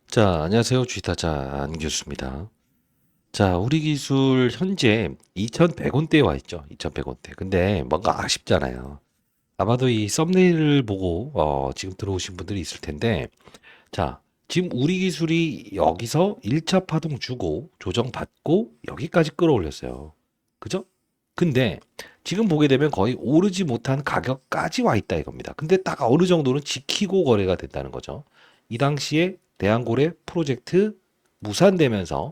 자, 안녕하세요. 주식타자 안 교수입니다. 자, 우리 기술 현재 2,100원대에 와 있죠. 2,100원대. 근데 뭔가 아쉽잖아요. 아마도 이 썸네일을 보고 지금 들어오신 분들이 있을 텐데, 자, 지금 우리 기술이 여기서 1차 파동 주고 조정받고 여기까지 끌어올렸어요. 그죠? 근데 지금 보게 되면 거의 오르지 못한 가격까지 와 있다 이겁니다. 근데 딱 어느 정도는 지키고 거래가 된다는 거죠. 이 당시에 대한고래 프로젝트 무산되면서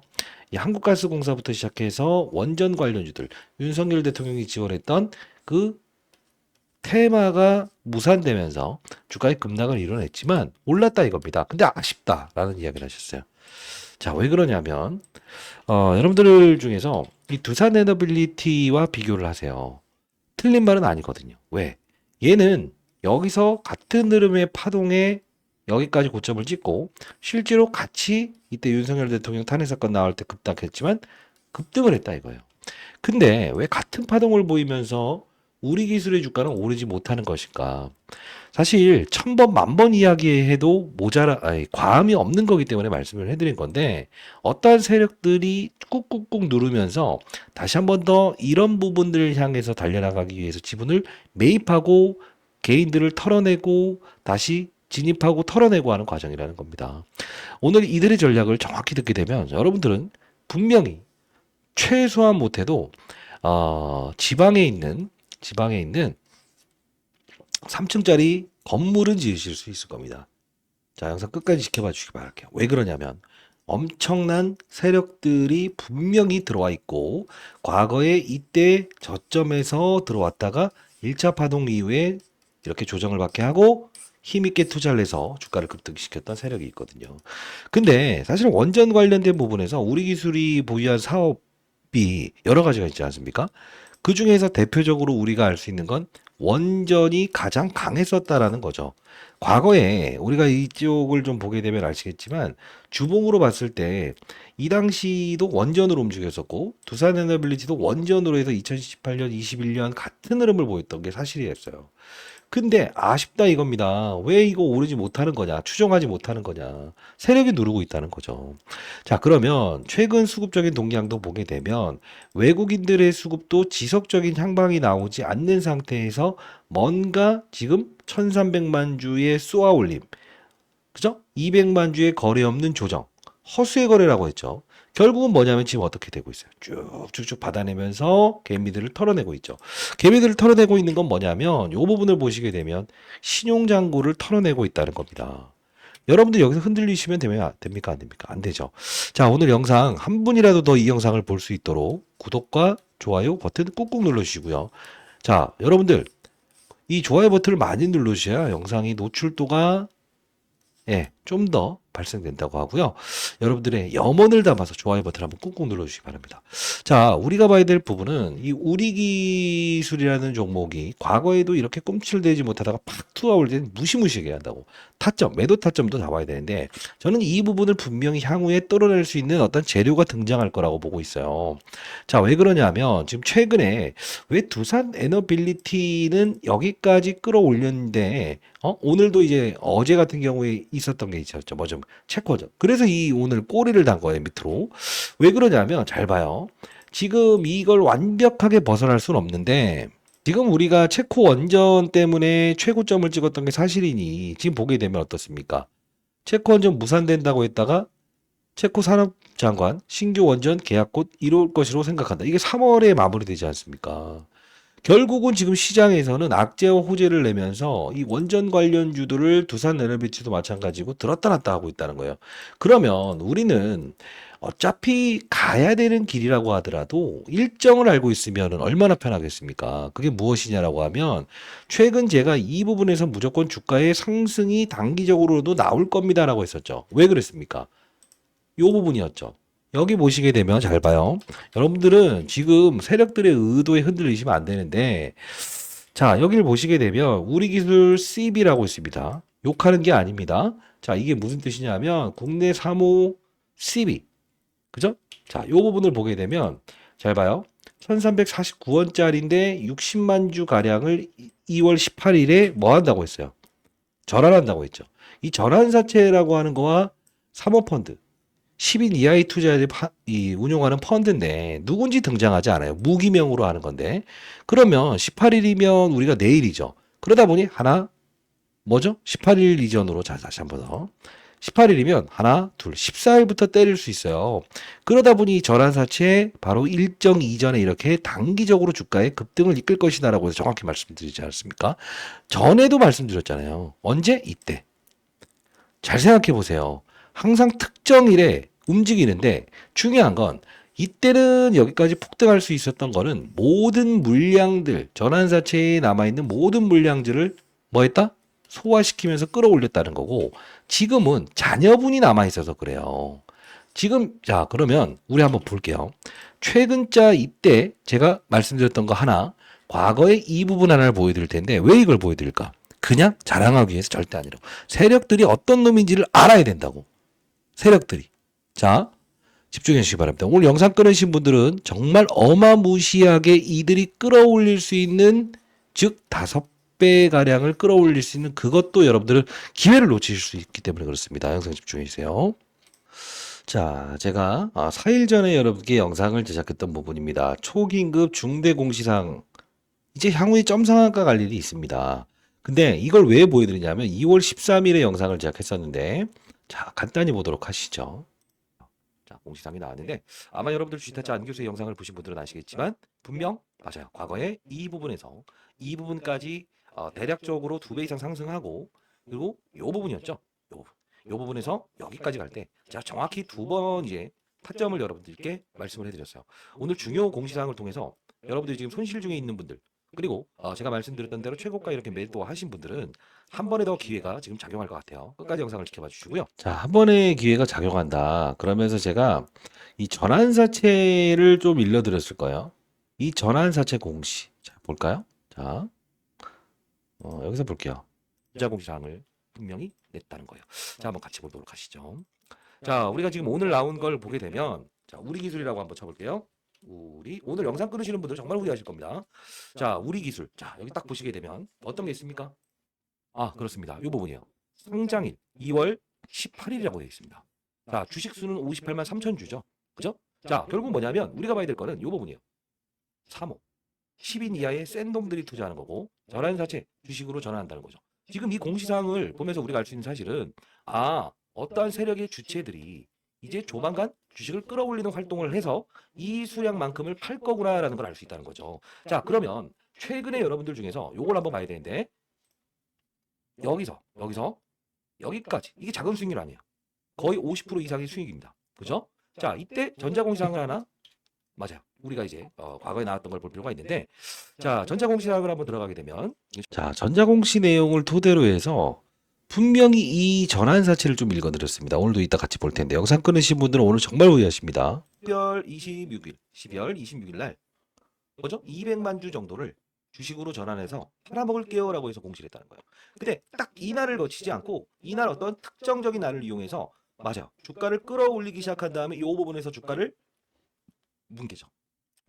이 한국가스공사부터 시작해서 원전 관련주들 윤석열 대통령이 지원했던 그 테마가 무산되면서 주가의 급락을 이뤄냈지만 올랐다 이겁니다. 근데 아쉽다라는 이야기를 하셨어요. 자, 왜 그러냐면 여러분들 중에서 이 두산 에너빌리티와 비교를 하세요. 틀린 말은 아니거든요. 왜? 얘는 여기서 같은 흐름의 파동에 여기까지 고점을 찍고 실제로 같이 이때 윤석열 대통령 탄핵 사건 나올 때 급락했지만 급등을 했다 이거예요. 근데 왜 같은 파동을 보이면서 우리 기술의 주가는 오르지 못하는 것일까? 사실 1000번, 10,000번 이야기해도 과함이 없는 거기 때문에 말씀을 해드린 건데, 어떠한 세력들이 꾹꾹꾹 누르면서 다시 한 번 더 이런 부분들을 향해서 달려나가기 위해서 지분을 매입하고 개인들을 털어내고 다시 진입하고 털어내고 하는 과정이라는 겁니다. 오늘 이들의 전략을 정확히 듣게 되면 여러분들은 분명히 최소한 못해도 지방에 있는 3층짜리 건물은 지으실 수 있을 겁니다. 자, 영상 끝까지 지켜봐 주시기 바랄게요. 왜 그러냐면 엄청난 세력들이 분명히 들어와 있고 과거에 이때 저점에서 들어왔다가 1차 파동 이후에 이렇게 조정을 받게 하고 힘있게 투자를 해서 주가를 급등시켰던 세력이 있거든요. 근데 사실 원전 관련된 부분에서 우리 기술이 보유한 사업이 여러 가지가 있지 않습니까? 그 중에서 대표적으로 우리가 알 수 있는 건 원전이 가장 강했었다라는 거죠. 과거에 우리가 이쪽을 좀 보게 되면 아시겠지만 주봉으로 봤을 때 이 당시도 원전으로 움직였었고 두산에너빌리티도 원전으로 해서 2018년, 21년 같은 흐름을 보였던 게 사실이었어요. 근데 아쉽다 이겁니다. 왜 이거 오르지 못하는 거냐? 추정하지 못하는 거냐? 세력이 누르고 있다는 거죠. 자, 그러면 최근 수급적인 동향도 보게 되면 외국인들의 수급도 지속적인 향방이 나오지 않는 상태에서 뭔가 지금 1300만 주의 쏘아 올림, 그죠? 200만 주의 거래 없는 조정, 허수의 거래라고 했죠. 결국은 뭐냐면 지금 어떻게 되고 있어요. 쭉쭉쭉 받아내면서 개미들을 털어내고 있죠. 개미들을 털어내고 있는 건 뭐냐면 이 부분을 보시게 되면 신용장고를 털어내고 있다는 겁니다. 여러분들 여기서 흔들리시면 됩니까? 안 됩니까? 안 되죠. 자, 오늘 영상 한 분이라도 더 이 영상을 볼 수 있도록 구독과 좋아요 버튼 꾹꾹 눌러주시고요. 자, 여러분들 이 좋아요 버튼을 많이 눌러주셔야 영상이 노출도가 좀 더 발생된다고 하고요. 여러분들의 염원을 담아서 좋아요 버튼 한번 꾹꾹 눌러주시기 바랍니다. 자, 우리가 봐야 될 부분은 이 우리 기술이라는 종목이 과거에도 이렇게 꿈틀대지 못하다가 팍 투아올 때는 무시무시하게 한다고. 타점, 매도 타점도 잡아야 되는데 저는 이 부분을 분명히 향후에 뚫어낼 수 있는 어떤 재료가 등장할 거라고 보고 있어요. 자, 왜 그러냐면 지금 최근에 왜 두산 에너빌리티는 여기까지 끌어올렸는데 오늘도 이제 어제 같은 경우에 있었던 게 있었죠. 뭐 좀 체코죠. 그래서 이 오늘 꼬리를 단 거예요, 밑으로. 왜 그러냐면 잘 봐요. 지금 이걸 완벽하게 벗어날 수는 없는데 지금 우리가 체코 원전 때문에 최고점을 찍었던 게 사실이니 지금 보게 되면 어떻습니까? 체코 원전 무산된다고 했다가 체코 산업장관 신규 원전 계약 곧 이룰 것으로 생각한다. 이게 3월에 마무리되지 않습니까? 결국은 지금 시장에서는 악재와 호재를 내면서 이 원전 관련주들을 두산 에너비티도 마찬가지고 들었다 놨다 하고 있다는 거예요. 그러면 우리는 어차피 가야 되는 길이라고 하더라도 일정을 알고 있으면 얼마나 편하겠습니까? 그게 무엇이냐라고 하면 최근 제가 이 부분에서 무조건 주가의 상승이 단기적으로도 나올 겁니다라고 했었죠. 왜 그랬습니까? 요 부분이었죠. 여기 보시게 되면 잘 봐요. 여러분들은 지금 세력들의 의도에 흔들리시면 안 되는데, 자, 여기를 보시게 되면 우리 기술 CB라고 있습니다. 욕하는 게 아닙니다. 자, 이게 무슨 뜻이냐면 국내 3호 CB. 그죠? 자, 요 부분을 보게 되면 잘 봐요. 1349원짜리인데 60만 주 가량을 2월 18일에 뭐 한다고 했어요? 절한한다고 했죠. 이 절한사채라고 하는 거와 사모펀드, 10인 이하의 투자자들이 운용하는 펀드인데 누군지 등장하지 않아요. 무기명으로 하는 건데. 그러면 18일이면 우리가 내일이죠. 그러다 보니 하나, 뭐죠? 18일 이전으로, 자, 다시 한번 더. 18일이면 하나, 둘, 14일부터 때릴 수 있어요. 그러다 보니 전환사채 바로 일정 이전에 이렇게 단기적으로 주가의 급등을 이끌 것이다라고 해서 정확히 말씀드리지 않았습니까? 전에도 말씀드렸잖아요. 언제? 이때. 잘 생각해 보세요. 항상 특정일에 움직이는데 중요한 건 이때는 여기까지 폭등할 수 있었던 거는 모든 물량들, 전환사채에 남아있는 모든 물량들을 뭐 했다? 소화시키면서 끌어올렸다는 거고 지금은 잔여분이 남아있어서 그래요. 지금 자 그러면 우리 한번 볼게요. 최근자 이때 제가 말씀드렸던 거 하나 과거의 이 부분 하나를 보여드릴 텐데 왜 이걸 보여드릴까? 그냥 자랑하기 위해서 절대 아니라 세력들이 어떤 놈인지를 알아야 된다고. 세력들이. 자, 집중해 주시기 바랍니다. 오늘 영상 끊으신 분들은 정말 어마무시하게 이들이 끌어올릴 수 있는 즉 5배 가량을 끌어올릴 수 있는 그것도 여러분들은 기회를 놓치실 수 있기 때문에 그렇습니다. 영상 집중해 주세요. 자, 제가 4일 전에 여러분께 영상을 제작했던 부분입니다. 초긴급 중대 공시상 이제 향후에 점상한가 갈 일이 있습니다. 근데 이걸 왜 보여드리냐면 2월 13일에 영상을 제작했었는데 자 간단히 보도록 하시죠. 자 공시상이 나왔는데 아마 여러분들 주식타짜 안교수의 영상을 보신 분들은 아시겠지만 분명 맞아요. 과거에 이 부분에서 이 부분까지 대략적으로 2배 이상 상승하고 그리고 요 부분이었죠. 요 부분. 요 부분에서 여기까지 갈 때 제가 정확히 2번 이제 타점을 여러분들께 말씀을 해드렸어요. 오늘 중요 공시상을 통해서 여러분들이 지금 손실 중에 있는 분들 그리고 제가 말씀드렸던 대로 최고가 이렇게 매도하신 분들은 한 번에 더 기회가 지금 작용할 것 같아요. 끝까지 영상을 지켜봐 주시고요. 자, 한 번의 기회가 작용한다. 그러면서 제가 이 전환사채를 좀 일러드렸을 거예요. 이 전환사채 공시. 자, 볼까요? 자, 여기서 볼게요. 투자 공시상을 분명히 냈다는 거예요. 자, 한번 같이 보도록 하시죠. 자, 우리가 지금 오늘 나온 걸 보게 되면 자, 우리 기술이라고 한번 쳐볼게요. 오늘 영상 끊으시는 분들 정말 후회하실 겁니다. 자, 우리 기술. 자, 여기 딱 보시게 되면 어떤 게 있습니까? 아, 그렇습니다. 이 부분이에요. 상장일 2월 18일이라고 되어 있습니다. 자, 주식 수는 58만 3천 주죠. 그죠? 자, 결국 뭐냐면 우리가 봐야 될 거는 이 부분이에요. 3호. 10인 이하의 센 놈들이 투자하는 거고 전환사채 주식으로 전환한다는 거죠. 지금 이 공시사항을 보면서 우리가 알 수 있는 사실은 어떠한 세력의 주체들이 이제 조만간 주식을 끌어올리는 활동을 해서 이 수량만큼을 팔 거구나라는 걸 알 수 있다는 거죠. 자, 그러면 최근에 여러분들 중에서 요걸 한번 봐야 되는데 여기서 여기까지 이게 작은 수익률 아니에요. 거의 50% 이상의 수익입니다. 그죠? 자, 이때 전자공시상을 하나 맞아요. 우리가 이제 과거에 나왔던 걸 볼 필요가 있는데 자, 전자공시상을 한번 들어가게 되면 자, 전자공시 내용을 토대로 해서 분명히 이 전환사채를 좀 읽어드렸습니다. 오늘도 이따 같이 볼 텐데 영상 끊으신 분들은 오늘 정말 후회하십니다. 12월 26일 날 뭐죠? 200만 주 정도를 주식으로 전환해서 팔아먹을게요 라고 해서 공시를 했다는 거예요. 근데 딱 이 날을 거치지 않고 이날 어떤 특정적인 날을 이용해서 맞아요. 주가를 끌어올리기 시작한 다음에 이 부분에서 주가를 뭉개죠.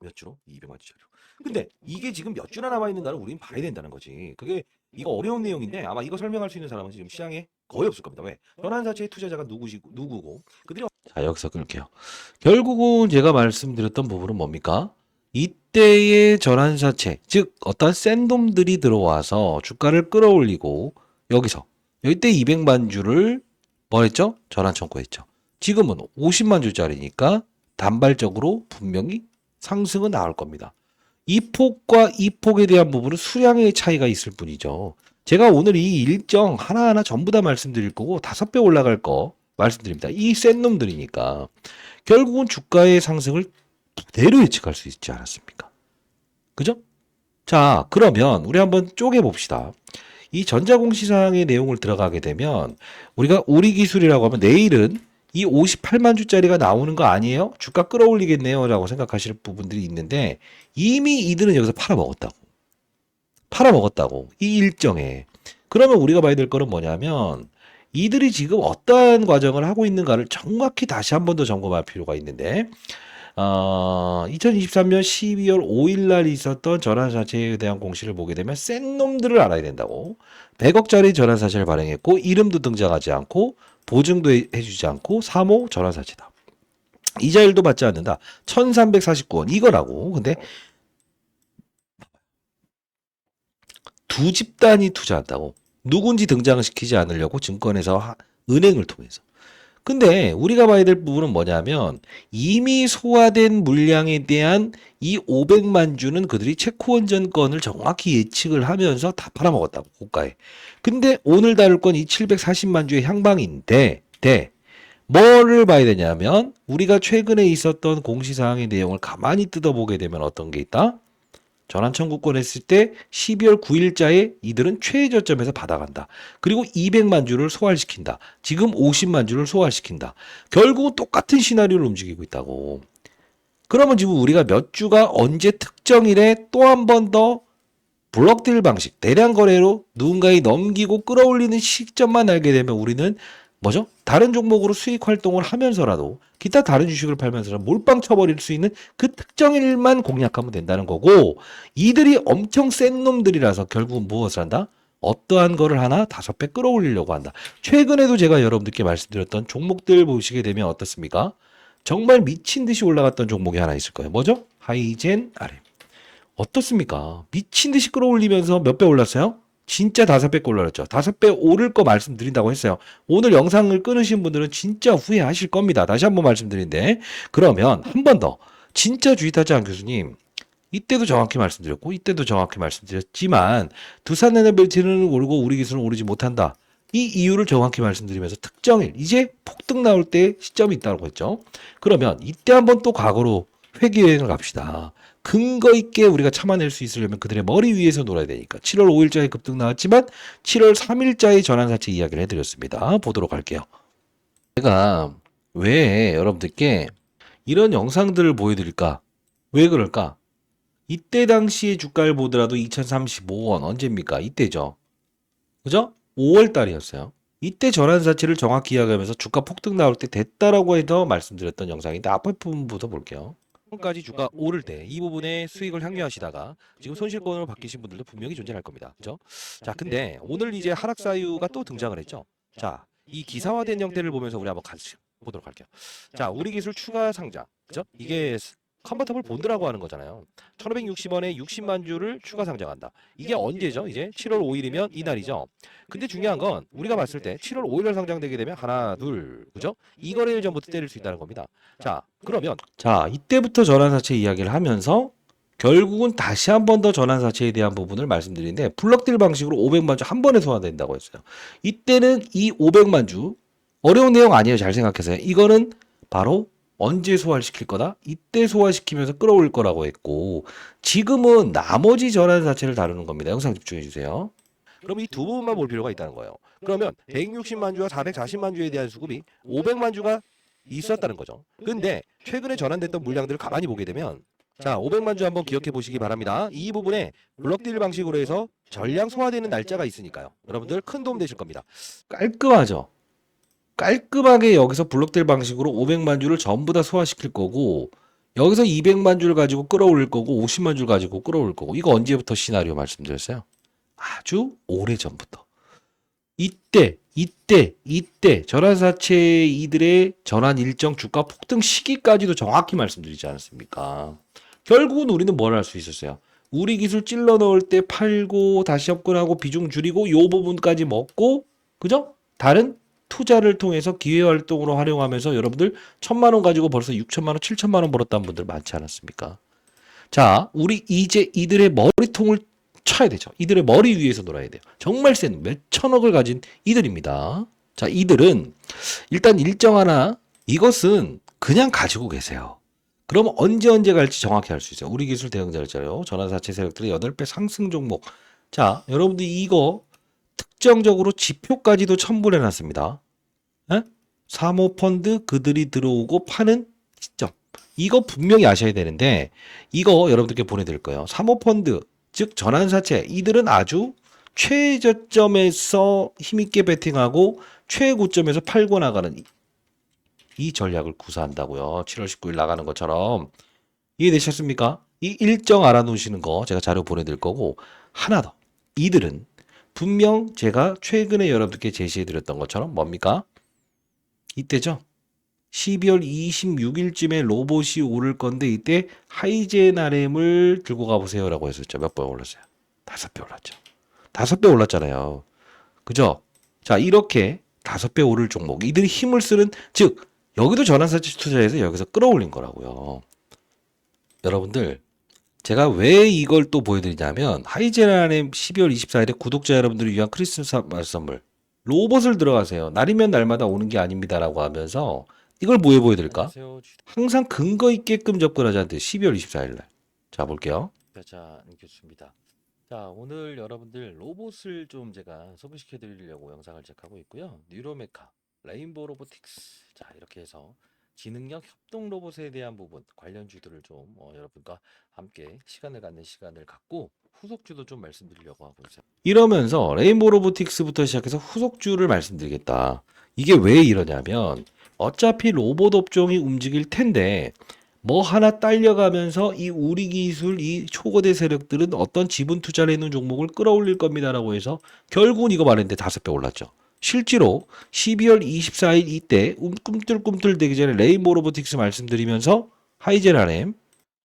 몇 주로? 200만 주짜리로. 근데 이게 지금 몇 주나 남아있는 날을 우리는 봐야 된다는 거지. 그게 이거 어려운 내용인데 아마 이거 설명할 수 있는 사람은 지금 시장에 거의 없을 겁니다. 왜? 전환사채의 투자자가 누구고 그들이 자 여기서 끊을게요. 결국은 제가 말씀드렸던 부분은 뭡니까? 이때의 전환사채 즉 어떤 센 놈들이 들어와서 주가를 끌어올리고 여기서 이때 200만 주를 뭐 했죠? 전환 청구했죠. 지금은 50만 주짜리니까 단발적으로 분명히 상승은 나올 겁니다. 이 폭과 이 폭에 대한 부분은 수량의 차이가 있을 뿐이죠. 제가 오늘 이 일정 하나하나 전부 다 말씀드릴 거고 5배 올라갈 거 말씀드립니다. 이 센 놈들이니까 결국은 주가의 상승을 그대로 예측할 수 있지 않았습니까? 그죠? 자, 그러면 우리 한번 쪼개 봅시다. 이 전자공시상의 내용을 들어가게 되면 우리가 우리 기술이라고 하면 내일은 이 58만 주짜리가 나오는 거 아니에요? 주가 끌어올리겠네요 라고 생각하실 부분들이 있는데 이미 이들은 여기서 팔아먹었다고 이 일정에. 그러면 우리가 봐야 될 거는 뭐냐면 이들이 지금 어떠한 과정을 하고 있는가를 정확히 다시 한 번 더 점검할 필요가 있는데 2023년 12월 5일 날 있었던 전환사채에 대한 공시를 보게 되면 센 놈들을 알아야 된다고. 100억짜리 전환사채를 발행했고 이름도 등장하지 않고 보증도 해주지 않고 3호 전환사채다. 이자율도 받지 않는다. 1349원 이거라고. 근데 두 집단이 투자한다고. 누군지 등장을 시키지 않으려고 증권에서 은행을 통해서. 근데 우리가 봐야 될 부분은 뭐냐면 이미 소화된 물량에 대한 이 500만 주는 그들이 채권전권을 정확히 예측을 하면서 다 팔아먹었다고 고가에. 근데 오늘 다룰 건 이 740만 주의 향방인데 뭐를 봐야 되냐면 우리가 최근에 있었던 공시사항의 내용을 가만히 뜯어보게 되면 어떤 게 있다? 전환 청구권 했을 때 12월 9일자에 이들은 최저점에서 받아간다. 그리고 200만 주를 소화시킨다. 지금 50만 주를 소화시킨다. 결국은 똑같은 시나리오를 움직이고 있다고. 그러면 지금 우리가 몇 주가 언제 특정일에 또 한 번 더 블록딜 방식, 대량 거래로 누군가에 넘기고 끌어올리는 시점만 알게 되면 우리는 뭐죠? 다른 종목으로 수익 활동을 하면서라도 기타 다른 주식을 팔면서라도 몰빵 쳐버릴 수 있는 그 특정일만 공략하면 된다는 거고 이들이 엄청 센 놈들이라서 결국은 무엇을 한다? 어떠한 거를 하나 5배 끌어올리려고 한다. 최근에도 제가 여러분들께 말씀드렸던 종목들 보시게 되면 어떻습니까? 정말 미친 듯이 올라갔던 종목이 하나 있을 거예요. 뭐죠? 하이젠 RM. 어떻습니까? 미친 듯이 끌어올리면서 몇 배 올랐어요? 진짜 5배 올랐죠. 5배 오를 거 말씀드린다고 했어요. 오늘 영상을 끊으신 분들은 진짜 후회하실 겁니다. 다시 한번 말씀드리는데 그러면 한 번 더 진짜 주식타장 교수님 이때도 정확히 말씀드렸고 이때도 정확히 말씀드렸지만 두산에너벨트는 오르고 우리 기술은 오르지 못한다. 이 이유를 정확히 말씀드리면서 특정일 이제 폭등 나올 때 시점이 있다고 했죠. 그러면 이때 한번 또 과거로 회귀여행을 갑시다. 근거 있게 우리가 참아낼 수 있으려면 그들의 머리 위에서 놀아야 되니까 7월 5일자에 급등 나왔지만 7월 3일자에 전환사채 이야기를 해드렸습니다. 보도록 할게요. 제가 왜 여러분들께 이런 영상들을 보여드릴까? 왜 그럴까? 이때 당시의 주가를 보더라도 2035원 언제입니까? 이때죠. 그죠? 5월 달이었어요. 이때 전환사채를 정확히 이야기하면서 주가 폭등 나올 때 됐다라고 해서 말씀드렸던 영상인데 앞에 부분부터 볼게요. 까지 주가 오를 때 이 부분에 수익을 향유하시다가 지금 손실권으로 바뀌신 분들도 분명히 존재할 겁니다. 그죠? 자, 근데 오늘 이제 하락 사유가 또 등장을 했죠. 자, 이 기사화된 형태를 보면서 우리 한번 같이 보도록 할게요. 자, 우리 기술 추가 상장. 그죠? 이게 컨버터블 본드라고 하는 거잖아요. 1560원에 60만 주를 추가 상장한다. 이게 언제죠? 이제 7월 5일이면 이날이죠. 근데 중요한 건 우리가 봤을 때 7월 5일날 상장되게 되면 하나, 둘, 그죠? 이 거래일 전부터 때릴 수 있다는 겁니다. 자, 그러면 이때부터 전환사채 이야기를 하면서 결국은 다시 한 번 더 전환사채에 대한 부분을 말씀드리는데 블록딜 방식으로 500만 주 한 번에 소화된다고 했어요. 이때는 이 500만 주 어려운 내용 아니에요. 잘 생각하세요. 이거는 바로 언제 소화시킬 거다? 이때 소화시키면서 끌어올 거라고 했고 지금은 나머지 전환사채를 다루는 겁니다. 영상 집중해 주세요. 그럼 이 두 부분만 볼 필요가 있다는 거예요. 그러면 160만 주와 440만 주에 대한 수급이 500만 주가 있었다는 거죠. 근데 최근에 전환됐던 물량들을 가만히 보게 되면 자, 500만 주 한번 기억해 보시기 바랍니다. 이 부분에 블록딜 방식으로 해서 전량 소화되는 날짜가 있으니까요. 여러분들 큰 도움 되실 겁니다. 깔끔하죠? 깔끔하게 여기서 블록딜 방식으로 500만 주를 전부 다 소화시킬 거고 여기서 200만 주를 가지고 끌어올릴 거고 50만 주를 가지고 끌어올 거고 이거 언제부터 시나리오 말씀드렸어요? 아주 오래전부터. 이때 전환사채 이들의 전환 일정 주가 폭등 시기까지도 정확히 말씀드리지 않았습니까? 결국은 우리는 뭘 할 수 있었어요? 우리 기술 찔러 넣을 때 팔고 다시 접근하고 비중 줄이고 요 부분까지 먹고 그죠? 다른 투자를 통해서 기회활동으로 활용하면서 여러분들 1,000만 원 가지고 벌써 6천만 원, 7천만 원 벌었다는 분들 많지 않았습니까? 자, 우리 이제 이들의 머리통을 쳐야 되죠. 이들의 머리 위에서 놀아야 돼요. 정말 센 몇천억을 가진 이들입니다. 자, 이들은 일단 일정 하나 이것은 그냥 가지고 계세요. 그럼 언제 갈지 정확히 알 수 있어요. 우리 기술 대응자였잖아요. 전환사채 세력들의 8배 상승 종목. 자, 여러분들 이거 특정적으로 지표까지도 첨부해 놨습니다. 사모펀드 그들이 들어오고 파는 시점. 이거 분명히 아셔야 되는데 이거 여러분들께 보내드릴 거예요. 사모펀드 즉 전환사채 이들은 아주 최저점에서 힘있게 베팅하고 최고점에서 팔고 나가는 이 전략을 구사한다고요. 7월 19일 나가는 것처럼 이해되셨습니까? 이 일정 알아놓으시는 거 제가 자료 보내드릴 거고 하나 더 이들은 분명 제가 최근에 여러분들께 제시해드렸던 것처럼 뭡니까? 이때죠. 12월 26일쯤에 로봇이 오를 건데 이때 하이젠 RM을 들고 가보세요라고 했었죠. 몇 번 올랐어요? 5배 올랐죠. 5배 올랐잖아요. 그죠? 자, 이렇게 5배 오를 종목. 이들이 힘을 쓰는, 즉, 여기도 전환사채 투자해서 여기서 끌어올린 거라고요. 여러분들, 제가 왜 이걸 또 보여드리냐면, 하이젠 RM 12월 24일에 구독자 여러분들을 위한 크리스마스 선물. 로봇을 들어가세요. 날이면 날마다 오는 게 아닙니다라고 하면서, 이걸 뭐 보여드릴까? 항상 근거 있게끔 접근하자는데 12월 24일 날. 자, 볼게요. 자, 교수입니다. 자, 오늘 여러분들 로봇을 좀 제가 소개시켜 드리려고 영상을 제작하고 있고요. 뉴로메카, 레인보우 로보틱스. 자, 이렇게 해서 지능형 협동 로봇에 대한 부분, 관련주들을 좀 여러분과 함께 시간을 갖는 시간을 갖고 후속주도 좀 말씀드리려고 하고 있어요. 이러면서 레인보우 로보틱스부터 시작해서 후속주를 말씀드리겠다. 이게 왜 이러냐면 어차피 로봇 업종이 움직일 텐데 뭐 하나 딸려가면서 이 우리 기술, 이 초거대 세력들은 어떤 지분 투자를 해놓은 종목을 끌어올릴 겁니다라고 해서 결국은 이거 말했는데 5배 올랐죠. 실제로 12월 24일 이때 꿈틀꿈틀 되기 전에 레인보우 로보틱스 말씀드리면서 하이젠 RM.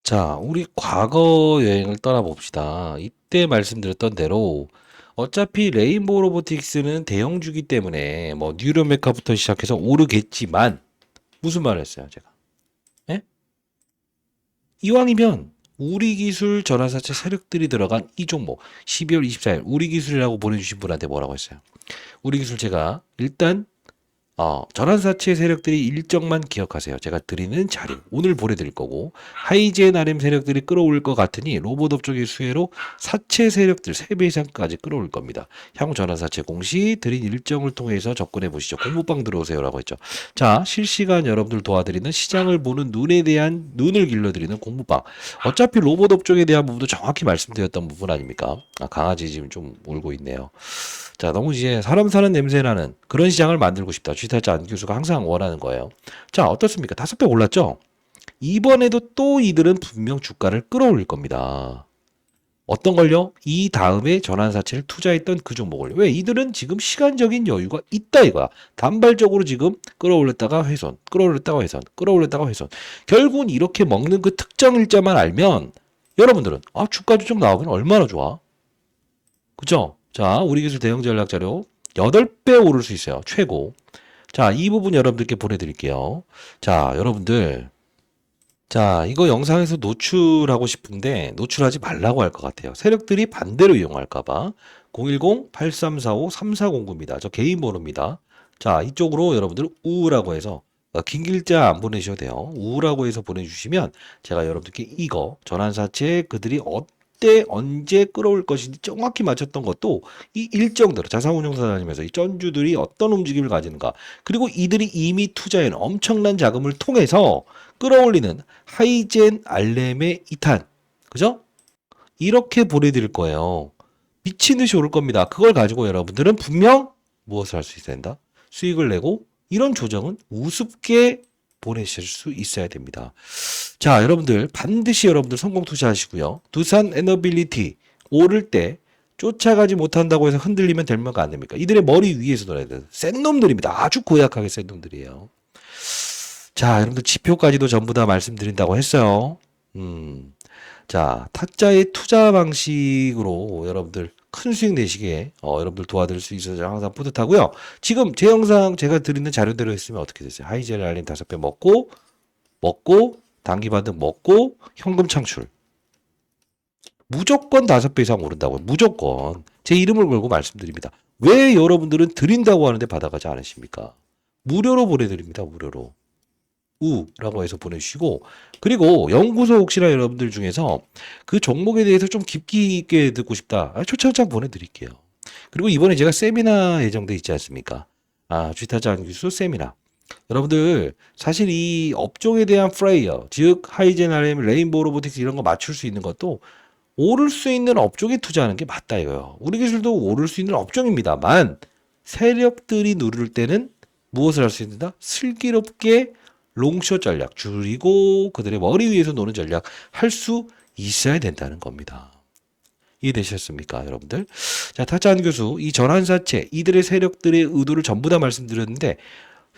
자, 우리 과거 여행을 떠나봅시다. 이때 말씀드렸던 대로 어차피 레인보우 로보틱스는 대형주기 때문에 뭐 뉴로메카부터 시작해서 오르겠지만 무슨 말을 했어요, 제가? 예? 이왕이면 우리 기술 전환사채 세력들이 들어간 이 종목 12월 24일 우리 기술이라고 보내주신 분한테 뭐라고 했어요? 우리 기술 제가 일단 전환사채 세력들이 일정만 기억하세요. 제가 드리는 자료 오늘 보내드릴 거고 하이젠 RM 세력들이 끌어올 것 같으니 로봇 업종의 수혜로 사채 세력들 3배 이상까지 끌어올 겁니다. 향후 전환사채 공시 드린 일정을 통해서 접근해 보시죠. 공부방 들어오세요라고 했죠. 자, 실시간 여러분들 도와드리는 시장을 보는 눈에 대한 눈을 길러드리는 공부방. 어차피 로봇 업종에 대한 부분도 정확히 말씀드렸던 부분 아닙니까? 강아지 지금 좀 울고 있네요. 자, 너무 이제 사람 사는 냄새 나는 그런 시장을 만들고 싶다. 쥐타짜 안 교수가 항상 원하는 거예요. 자, 어떻습니까? 5배 올랐죠? 이번에도 또 이들은 분명 주가를 끌어올릴 겁니다. 어떤 걸요? 이 다음에 전환사채를 투자했던 그 종목을. 왜? 이들은 지금 시간적인 여유가 있다 이거야. 단발적으로 지금 끌어올렸다가 훼손, 끌어올렸다가 훼손, 끌어올렸다가 훼손. 결국은 이렇게 먹는 그 특정 일자만 알면 여러분들은 주가 조정 나오면 얼마나 좋아? 그죠? 자, 우리 기술 대형 전략 자료 8배 오를 수 있어요. 최고. 자, 이 부분 여러분들께 보내드릴게요. 자, 여러분들. 자, 이거 영상에서 노출하고 싶은데 노출하지 말라고 할 것 같아요. 세력들이 반대로 이용할까봐. 010-8345-3409입니다. 저 개인 번호입니다. 자, 이쪽으로 여러분들 우라고 해서 긴 글자 안 보내셔도 돼요. 우라고 해서 보내주시면 제가 여러분들께 이거 전환사채 그들이 어때 언제 끌어올 것인지 정확히 맞췄던 것도 이 일정대로 자산운용사 다니면서 이 전주들이 어떤 움직임을 가지는가 그리고 이들이 이미 투자해놓은 엄청난 자금을 통해서 끌어올리는 하이젠 알렘의 2탄 그죠? 이렇게 보내드릴 거예요. 미친 듯이 오를 겁니다. 그걸 가지고 여러분들은 분명 무엇을 할 수 있어야 된다? 수익을 내고 이런 조정은 우습게 보내실 수 있어야 됩니다. 자, 여러분들 반드시 여러분들 성공 투자하시고요. 두산 에너빌리티 오를 때 쫓아가지 못한다고 해서 흔들리면 될만가 안 됩니까? 이들의 머리 위에서 놀아야 돼요. 센 놈들입니다. 아주 고약하게 센 놈들이에요. 자, 여러분들 지표까지도 전부 다 말씀드린다고 했어요. 자, 타짜의 투자 방식으로 여러분들 큰 수익 내시기에 여러분들 도와드릴 수 있어서 항상 뿌듯하고요. 지금 제 영상 제가 드리는 자료대로 했으면 어떻게 됐어요? 하이젤 알린 5배 먹고 단기 반등 먹고 현금 창출. 무조건 5배 이상 오른다고요. 무조건. 제 이름을 걸고 말씀드립니다. 왜 여러분들은 드린다고 하는데 받아가지 않으십니까? 무료로 보내드립니다. 무료로. 우라고 해서 보내주시고 그리고 연구소 혹시나 여러분들 중에서 그 종목에 대해서 좀 깊이 있게 듣고 싶다. 초청장 보내드릴게요. 그리고 이번에 제가 세미나 예정돼 있지 않습니까? 쥐타자 교수 세미나. 여러분들 사실 이 업종에 대한 플레이어 즉 하이젠 RM, 레인보우 로보틱스 이런 거 맞출 수 있는 것도 오를 수 있는 업종에 투자하는 게 맞다 이거예요. 우리 기술도 오를 수 있는 업종입니다만 세력들이 누를 때는 무엇을 할 수 있는다? 슬기롭게 롱숏 전략 줄이고 그들의 머리 위에서 노는 전략 할 수 있어야 된다는 겁니다. 이해되셨습니까, 여러분들? 자, 타짜한 교수 이 전환사채 이들의 세력들의 의도를 전부 다 말씀드렸는데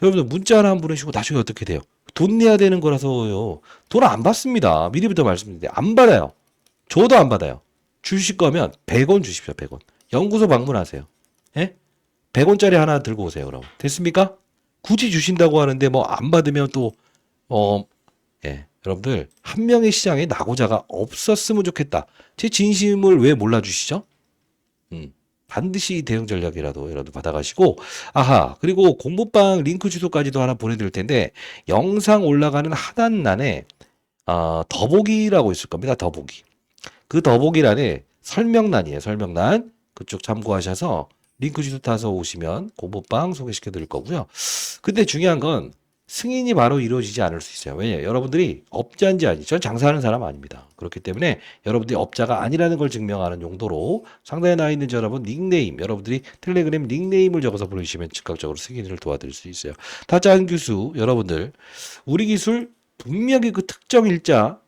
여러분들 문자 하나 안 보내시고 나중에 어떻게 돼요? 돈 내야 되는 거라서요. 돈 안 받습니다. 미리부터 말씀드리는데 안 받아요. 저도 안 받아요. 주실 거면 100원 주십시오. 100원. 연구소 방문하세요. 예? 100원짜리 하나 들고 오세요. 그럼 됐습니까? 굳이 주신다고 하는데 뭐 안 받으면 또 예. 여러분들 한 명의 시장에 낙오자가 없었으면 좋겠다. 제 진심을 왜 몰라주시죠? 반드시 대응 전략이라도 여러분 받아가시고 아하 그리고 공부방 링크 주소까지도 하나 보내드릴 텐데 영상 올라가는 하단란에 더보기라고 있을 겁니다. 더보기. 그 더보기란에 설명란이에요. 설명란. 그쪽 참고하셔서 링크 주소 타서 오시면 공부방 소개시켜 드릴 거고요. 근데 중요한 건 승인이 바로 이루어지지 않을 수 있어요. 왜냐 여러분들이 업자인지 아니죠. 전 장사하는 사람 아닙니다. 그렇기 때문에 여러분들이 업자가 아니라는 걸 증명하는 용도로 상단에 나와 있는 여러분 닉네임, 여러분들이 텔레그램 닉네임을 적어서 보내주시면 즉각적으로 승인을 도와드릴 수 있어요. 타짜한 교수, 여러분들 우리 기술 분명히 그 특정 일자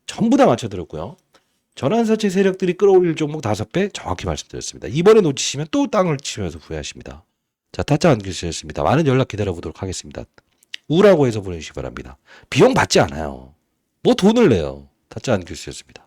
전부 다 맞춰드렸고요. 전환사채 세력들이 끌어올릴 종목 5배 정확히 말씀드렸습니다. 이번에 놓치시면 또 땅을 치면서 후회하십니다. 자, 타짜한 교수였습니다. 많은 연락 기다려보도록 하겠습니다. 우라고 해서 보내주시기 바랍니다. 비용 받지 않아요. 뭐 돈을 내요. 타짜한 교수였습니다.